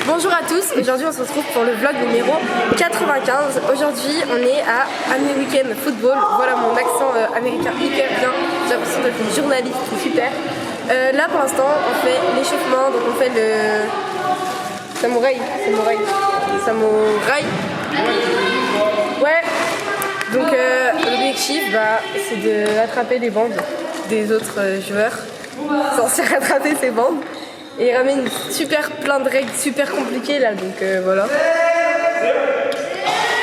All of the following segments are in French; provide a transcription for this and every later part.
Bonjour à tous, aujourd'hui on se retrouve pour le vlog numéro 95. Aujourd'hui on est à American Football. Voilà mon accent américain hyper bien, j'ai l'impression d'être une journaliste, c'est super. Là pour l'instant on fait l'échauffement, donc on fait le samouraï. Ouais. Donc l'objectif c'est d'attraper les bandes des autres joueurs, censé rattraper ces bandes. Et il ramène plein de règles super compliquées là, donc voilà.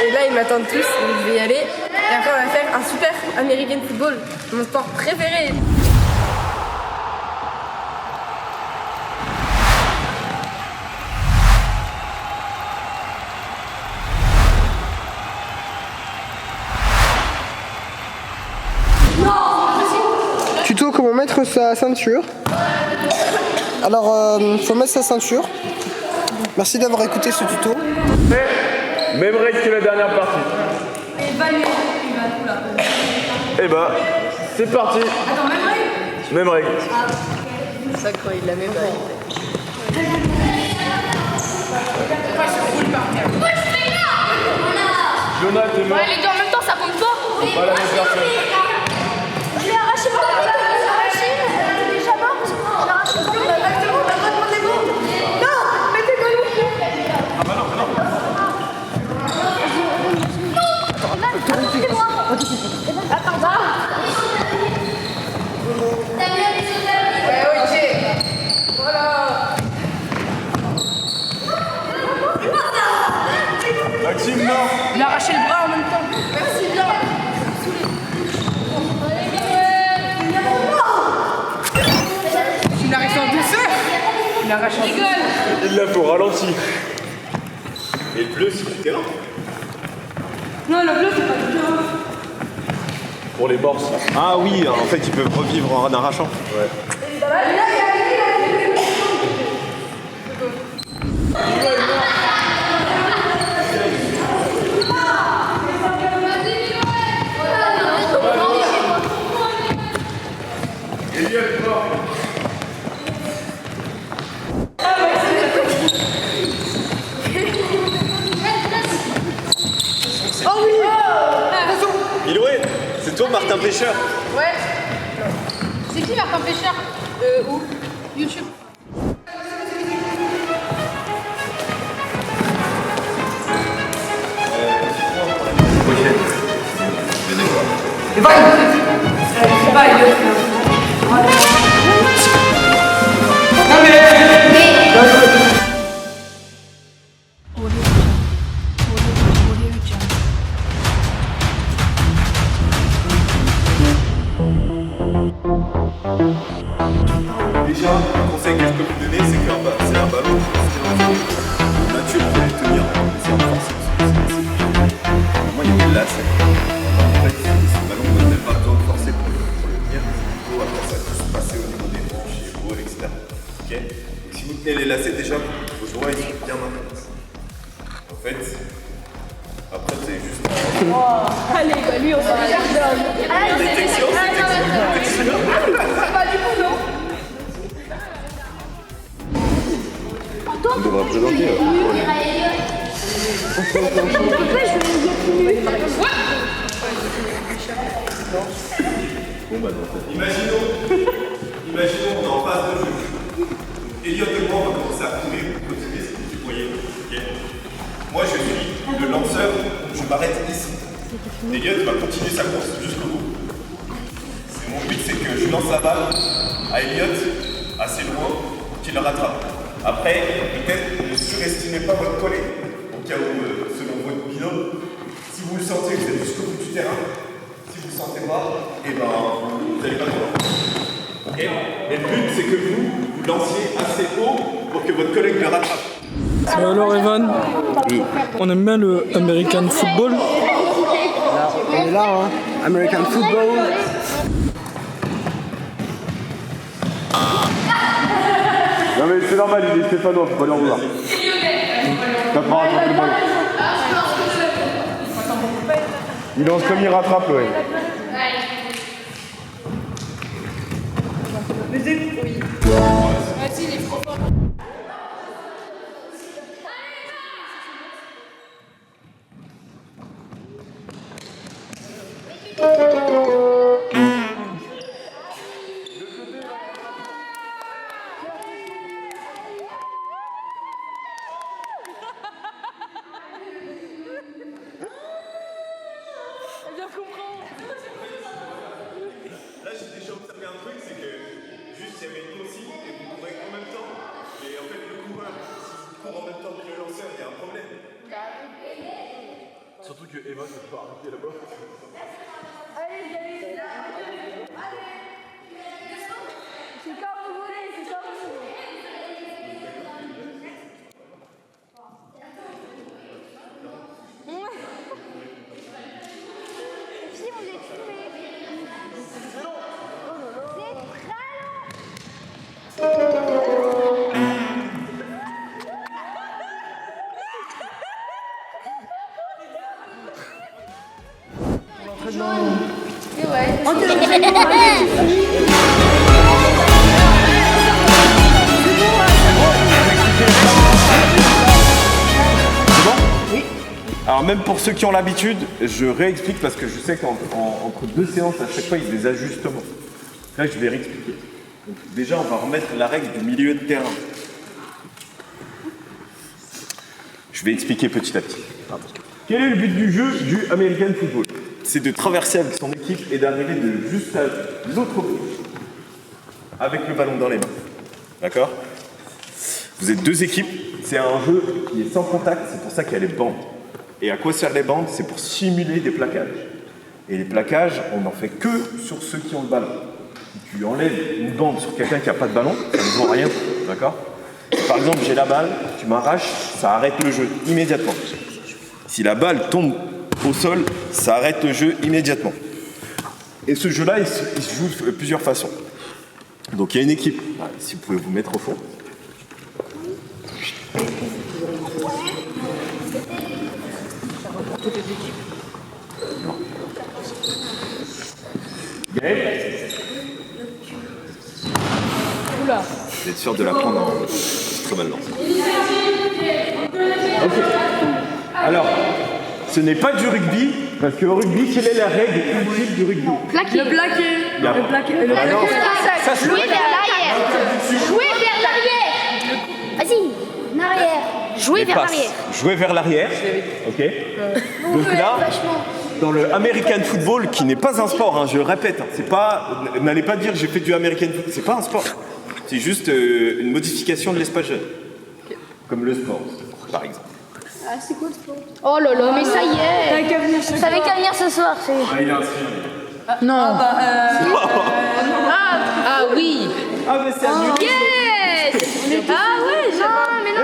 Et là ils m'attendent tous, donc je vais y aller. Et après on va faire un super American Football, mon sport préféré. Tuto comment mettre sa ceinture. Alors, faut mettre sa ceinture. Merci d'avoir écouté ce tuto. Même règle que la dernière partie. Et bah, c'est parti. Attends, même règle. Même règle. C'est ça quand il la met Jonathan, t'es mort. Ouais, les deux en même temps, ça compte pas. Pas la même personne. Je l'ai arraché moi, je l'ai arraché. Déjà mort, parce que je l'ai arraché. Non, mettez pas l'eau. Ah bah non, bah non. Attends-moi. Attends, va. Maxime, non. Il a arraché le bras en même temps. Merci bien. Il a arraché en douceur. Il a arraché en douceur. Il l'a fait au ralenti. Et le bleu, c'est du terrain. Non, le bleu c'est pas du tout. Pour les bords. Ah oui, en fait, ils peuvent revivre en arrachant. Ouais. Iloué, c'est toi Martin Pêcheur. Ouais. C'est qui Martin Pêcheur? Où? YouTube. Déjà, un conseil que je peux vous donner, c'est qu'un c'est un ballon. Nature, vous allez tenir. C'est en force. Moi, il y a des lacets. En fait, ce ballon, vous n'avez pas besoin de forcer pour le tenir. Il faut après ça tout se passer au niveau des hanches, épaules, etc. Ok. Donc, si vous tenez les lacets, déjà, vos joints ils sont bien maintenus. En fait, après, c'est juste. Allez, bah lui, on va aller. Détection, détection. Pas du coup, non. On devrait présenter. Imaginons, on est en phase de jeu. Elliot et moi, on va commencer à courir pour continuer ce que vous voyez. Okay. Moi, je suis le lanceur, je m'arrête ici. Elliot va continuer sa course jusqu'au bout. Mon but, c'est que je lance la balle à Elliot assez loin pour qu'il la rattrape. Après, peut-être ne surestimez pas votre collègue, au cas où, selon votre binôme, si vous le sentez, vous êtes jusqu'au bout du terrain. Si vous ne le sentez pas, eh ben, vous n'allez pas trop loin. Ok. Mais le but, c'est que vous lanciez assez haut pour que votre collègue le rattrape. Alors Evan, on aime bien le American Football. Là, on est là, hein. American Football. Non mais c'est normal, il est stéphanois, faut pas lui en vouloir. T'as pas rattrapé le ballon. Il lance comme il rattrape, ouais. Vas-y, il est trop fort. Là, j'ai déjà observé un truc, c'est que juste il y avait une consigne et vous courez en même temps. Et en fait, le coureur, s'il court en même temps que le lanceur, il y a un problème. Surtout que Eva ne peut pas arrêter là-bas. C'est comme vous voulez, c'est comme vous voulez. Si on les tué. C'est très long. Alors même pour ceux qui ont l'habitude, je réexplique parce que je sais qu'entre deux séances, à chaque fois, il y a des ajustements. Là, je vais réexpliquer. Donc, déjà, on va remettre la règle du milieu de terrain. Je vais expliquer petit à petit. Quel est le but du jeu du American Football? C'est de traverser avec son équipe et d'arriver de juste à l'autre bout avec le ballon dans les mains. D'accord? Vous êtes deux équipes, c'est un jeu qui est sans contact, c'est pour ça qu'il y a les bandes. Et à quoi servent les bandes? C'est pour simuler des plaquages. Et les plaquages, on n'en fait que sur ceux qui ont le ballon. Si tu enlèves une bande sur quelqu'un qui n'a pas de ballon, ça ne vaut rien. D'accord? Si par exemple j'ai la balle, tu m'arraches, ça arrête le jeu immédiatement. Si la balle tombe au sol, ça arrête le jeu immédiatement. Et ce jeu-là, il se joue de plusieurs façons. Donc il y a une équipe, si vous pouvez vous mettre au fond. Toutes les équipes. Gaël. Oula. Vous êtes sûr de la prendre en très mal lancé. Ok. Alors, ce n'est pas du rugby, parce que au rugby, quelle est la règle ultime du rugby? Plaqué. Le plaqué. Bien. Le plaqué. Le Ah non, plaqué. ça, c'est Jouer vers l'arrière. Jouer vers l'arrière. Vas-y, en arrière. Jouer les vers passes. l'arrière. Jouer vers l'arrière. Ok. Donc là, dans le American Football, qui n'est pas un sport, hein, je le répète, hein, c'est pas, n'allez pas dire j'ai fait du American Football, c'est pas un sport. C'est juste une modification de l'espace jeune. Comme le sport, par exemple. Ah, c'est quoi le sport? Oh là là, mais ça y est. Vous savez qu'à venir ce soir, c'est. Ah oui. Ah mais c'est annulé. Yes. Ah ouais, non, mais non,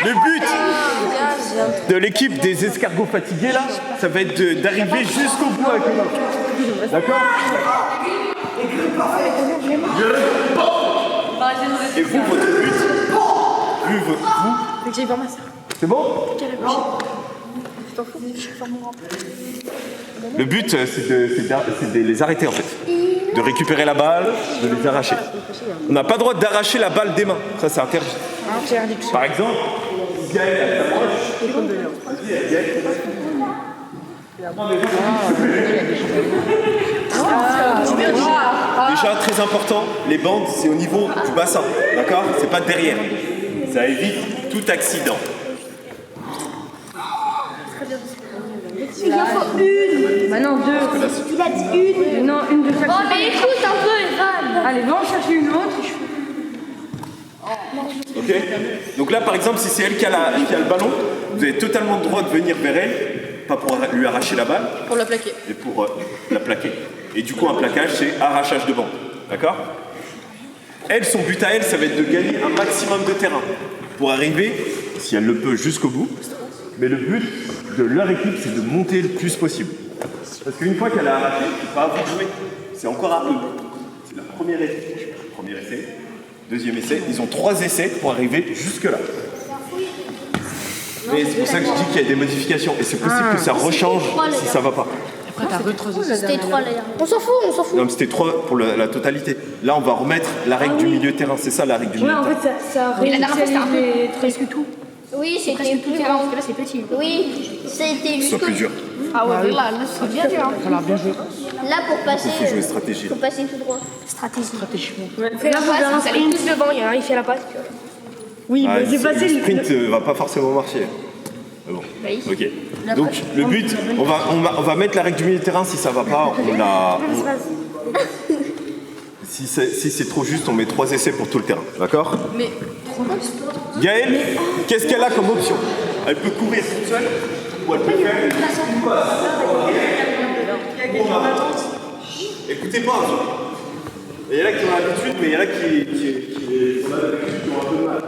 Le but de l'équipe des escargots fatigués là, ça va être d'arriver jusqu'au bout avec le ballon. D'accord? Et vous, votre but, vous, c'est bon? Le but, c'est de les arrêter en fait. De récupérer la balle, de les arracher. On n'a pas le droit d'arracher la balle des mains. Ça, c'est interdit. Par exemple, Gaël s'approche. Vas-y, Gaël. Déjà, très important, les bandes, c'est au niveau du bassin. D'accord? C'est pas derrière. Ça évite tout accident. Il en faut une. Bah non, deux. Il a dit une. Non, une de chaque. Oh, mais écoute un peu, Evan. Allez, va en chercher une autre. Ok? Donc là, par exemple, si c'est elle qui a le ballon, vous avez totalement le droit de venir vers elle, pas pour lui arracher la balle, Pour la plaquer. mais pour la plaquer. Et du coup, un plaquage, c'est arrachage de bande. D'accord? Elle, son but à elle, ça va être de gagner un maximum de terrain pour arriver, si elle le peut, jusqu'au bout. Mais le but de leur équipe, c'est de monter le plus possible. Parce qu'une fois qu'elle a arraché, c'est pas à vous de jouer. C'est encore à eux. C'est la première essai. Premier essai. Deuxième essai. Ils ont 3 essais pour arriver jusque-là. Mais c'est pour ça que je dis qu'il y a des modifications. Et c'est possible que ça rechange si ça va pas. C'était 3 là. On s'en fout, on s'en fout. Non, mais c'était 3 pour la totalité. Là, on va remettre la règle du milieu de terrain. C'est ça la règle du milieu de terrain. ça Mais la dernière fois, c'était un peu- presque tout. Oui, c'était plus grand. Parce que là, c'est petit. Oui, c'était C'est plus dur. Ah ouais, là, c'est bien dur. Voilà, bien joué. Là, pour passer. Il faut jouer stratégie. Faut passer tout droit. Stratégie. Fais la passe, vous allez tous devant, il y en a un, il fait la passe. Oui, mais c'est Le facile. sprint va pas forcément marcher. Ah bon. Oui. Ok. Donc le but, on va mettre la règle du milieu de terrain si ça va pas. Si c'est trop juste, on met 3 essais pour tout le terrain. D'accord? Mais Gaëlle, qu'est-ce qu'elle a comme option? Elle peut courir toute seule ou elle peut faire une passe. Écoutez pas. Il y en a qui ont l'habitude, mais il y en a qui ont un peu de mal.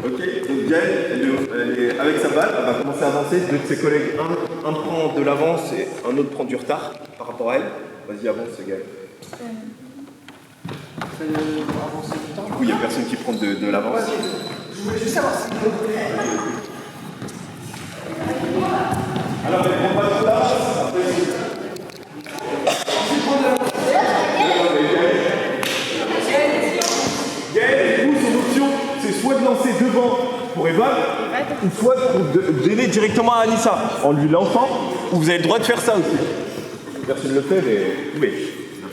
Ok, donc Gaëlle, avec sa balle, elle va commencer à avancer. Deux de ses collègues, un prend de l'avance et un autre prend du retard par rapport à elle. Vas-y, avance, Gaëlle. Du coup, il n'y a personne qui prend de l'avance. Je voulais juste savoir si... Alors, elle prend pas de retard. Gaëlle, du coup, son option, c'est soit de lancer devant pour Evan, ou soit de donner directement à Anissa en lui lançant, ou vous avez le droit de faire ça aussi. Personne ne le fait, mais vous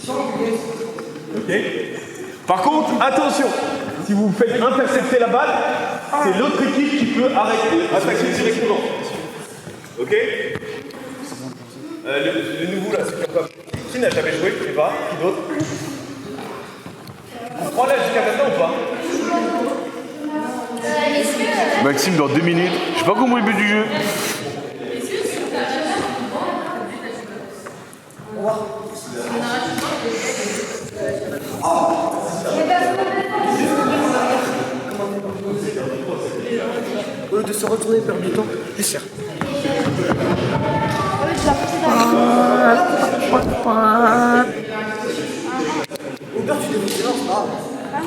pouvez. Ok. Par contre, attention, si vous faites intercepter la balle, c'est l'autre équipe qui peut attaquer directement. Ok. Le nouveau là, c'est comme ça. Qui n'a jamais joué? Qui va? Qui d'autre? Vous prenez là jusqu'à maintenant ou pas? Maxime, dans 2 minutes. Je sais pas comment le but du jeu. Au lieu de se retourner, perdre du temps, plus cher.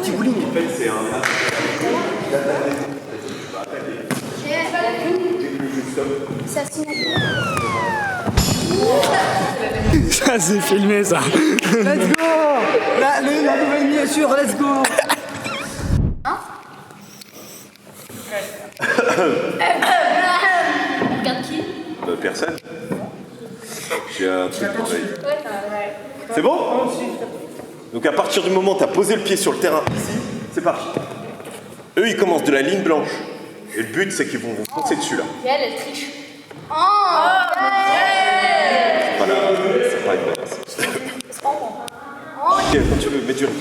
Petit bowling. En fait, c'est un. Ça, c'est filmé, ça. Let's go. La nouvelle miniature, let's go. Regarde qui? Personne. J'ai un truc pareil. C'est bon? Donc à partir du moment où tu as posé le pied sur le terrain ici, c'est parti. Eux, ils commencent de la ligne blanche. Et le but, c'est qu'ils vont vous foncer dessus là. Elle triche. Oh, Voilà, c'est pas une menace. Ok, continue, mets du rythme.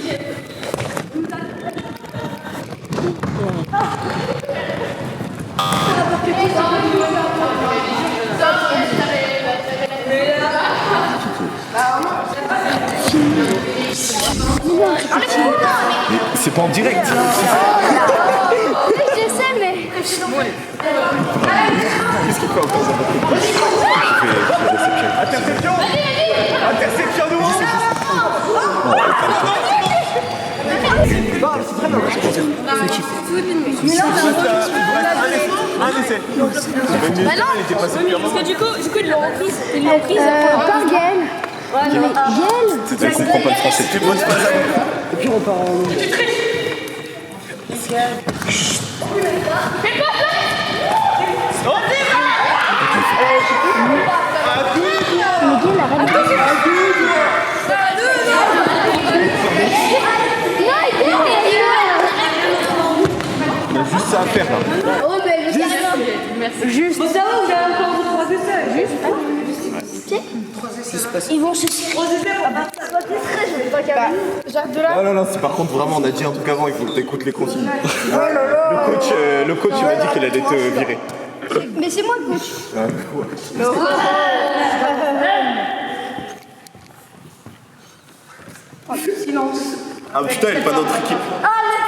Mais c'est pas en direct. Je sais, mais. Qu'est-ce qu'il fait encore ça? Interception. Interception de moi. C'est très bien, c'est plaisir. C'est kiff. Un essai. Bah non, parce que du coup, ils l'ont reprise. Ils l'ont prise par Gaëlle. Ouais, mais Gaëlle. Tu comprends pas le français. Tu bosses pas ça. Et puis on part en... On a juste ça à faire là. Oh, mais juste. ça va, vous avez encore 3 essais. Ils vont se tirer. Jacques Delà. Oh là là, c'est par contre vraiment, on a dit un truc avant, il faut que tu écoutes les consignes. Le coach il m'a dit qu'il allait te virer. Mais c'est moi le coach. Silence. Ah putain, elle est pas dans notre équipe.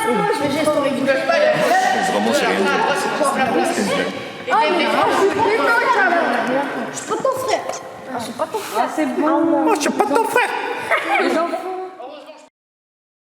Je vais geste avec vous. Vraiment, c'est rien. Ah, mais je suis pas ton frère. Je suis pas ton frère. C'est bon. Oh, je suis pas ton frère. Les enfants.